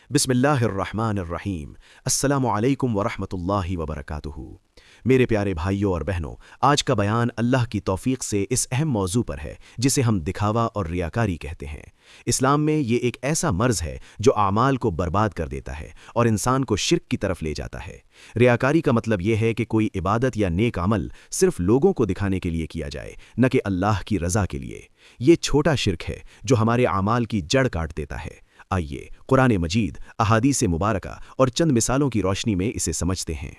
बिस्मिल्लाहिर्रहमानिर्रहीम। अस्सलामु अलैकुम वरहमतुल्लाहि वबरकातुहू। मेरे प्यारे भाइयों और बहनों, आज का बयान अल्लाह की तौफीक से इस अहम मौजू पर है जिसे हम दिखावा और रियाकारी कहते हैं। इस्लाम में ये एक ऐसा मर्ज है जो आमाल को बर्बाद कर देता है और इंसान को शिर्क की तरफ ले जाता है। रियाकारी का मतलब यह है कि कोई इबादत या नेक अमल सिर्फ लोगों को दिखाने के लिए किया जाए, न कि अल्लाह की रज़ा के लिए। ये छोटा शिर्क है जो हमारे आमाल की जड़ काट देता है। आइए कुरान मजीद, अहादीस मुबारका और चंद मिसालों की रोशनी में इसे समझते हैं।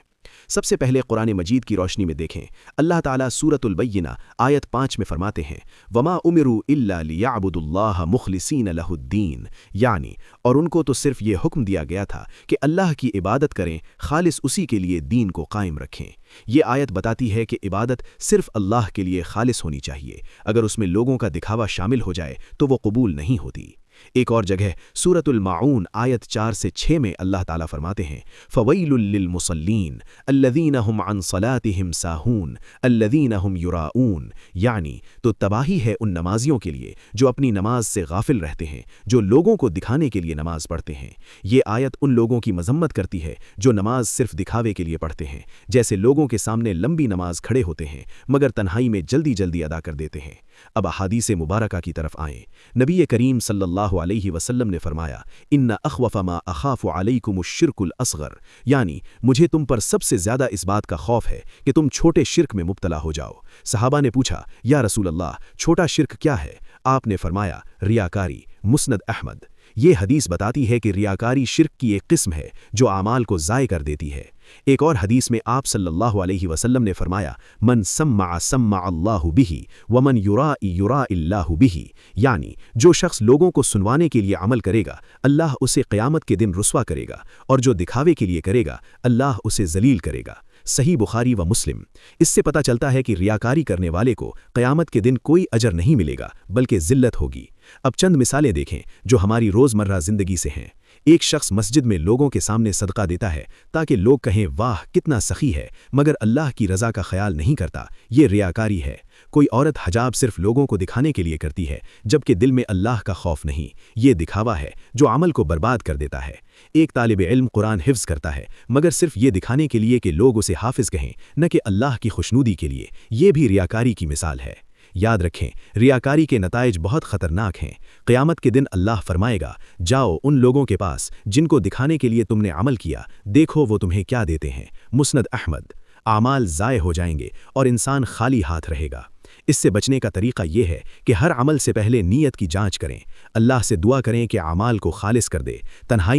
सबसे पहले कुरान मजीद की रोशनी में देखें, अल्लाह ताला सूरतुल बय्यिना आयत 5 में फरमाते हैं, वमा उमिरू इल्ला लियअबुदुल्लाह मुखलिसीन लहुद्दीन, यानी और उनको तो सिर्फ ये हुक्म दिया गया था कि अल्लाह की इबादत करें, खालिस उसी के लिए दीन को कायम रखें। ये आयत बताती है कि इबादत सिर्फ अल्लाह के लिए खालिस होनी चाहिए। अगर उसमें लोगों का दिखावा शामिल हो जाए तो वो कबूल नहीं होती। एक और जगह सूरतुल माऊन आयत 4 से 6 में अल्लाह ताला फरमाते हैं, फ़वैलुल लिल मुसल्लीन अल्लज़ीना हुम अन सलातिहिम साहून अल्लज़ीना हुम युराऊन, यानी तो तबाही है उन नमाजियों के लिए जो अपनी नमाज से गाफिल रहते हैं, जो लोगों को दिखाने के लिए नमाज पढ़ते हैं। ये आयत उन लोगों की मजम्मत करती है जो नमाज सिर्फ दिखावे के लिए पढ़ते हैं, जैसे लोगों के सामने लंबी नमाज खड़े होते हैं मगर तन्हाई में जल्दी जल्दी अदा कर देते हैं। अब अहादीस मुबारका की तरफ आएं। नबी करीम सल्लल्लाहु अलैहि वसल्लम ने फरमाया, इन्ना अख़वफ़ मा अख़ाफ़ु अलैकुमुश शिर्कुल असग़र, यानी मुझे तुम पर सबसे ज़्यादा इस बात का खौफ है कि तुम छोटे शिर्क में मुब्तला हो जाओ। सहाबा ने पूछा, या रसूल अल्लाह, छोटा शिर्क क्या है? आपने फरमाया, रियाकारी। मुस्नद अहमद। ये हदीस बताती है कि रियाकारी शिर्क की एक किस्म है जो आमाल को ज़ाय कर देती है। एक और हदीस में आप सल्लल्लाहु अलैहि वसल्लम ने फरमाया, मन सम्मा अल्लाहु बिही वमन युराइल्लाहु बिही, यानी जो शख्स लोगों को सुनवाने के लिए अमल करेगा, अल्लाह उसे क़यामत के दिन रुस्वा करेगा, और जो दिखावे के लिए करेगा, अल्लाह उसे जलील करेगा। सही बुखारी व मुस्लिम। इससे पता चलता है कि रियाकारी करने वाले को क़यामत के दिन कोई अजर नहीं मिलेगा बल्कि ज़िल्लत होगी। अब चंद मिसालें देखें जो हमारी रोज़मर्रा ज़िंदगी से हैं। एक शख्स मस्जिद में लोगों के सामने सदका देता है ताकि लोग कहें, वाह कितना सखी है, मगर अल्लाह की रज़ा का ख्याल नहीं करता। ये रियाकारी है। कोई औरत हजाब सिर्फ लोगों को दिखाने के लिए करती है जबकि दिल में अल्लाह का खौफ नहीं। ये दिखावा है जो अमल को बर्बाद कर देता है। एक तालिब इल्म कुरान हिफ्ज़ करता है मगर सिर्फ ये दिखाने के लिए कि लोग उसे हाफिज़ कहें, न कि अल्लाह की खुशनूदी के लिए। ये भी रियाकारी की मिसाल है। याद रखें, रियाकारी के नताइज बहुत ख़तरनाक हैं। क़यामत के दिन अल्लाह फरमाएगा, जाओ उन लोगों के पास जिनको दिखाने के लिए तुमने अमल किया, देखो वो तुम्हें क्या देते हैं। मुस्नद अहमद। आमाल ज़ाय हो जाएंगे और इंसान खाली हाथ रहेगा। इससे बचने का तरीक़ा ये है कि हर अमल से पहले नीयत की जांच करें। अल्लाह से दुआ करें कि आमाल को खालिस कर दे। तन्हाई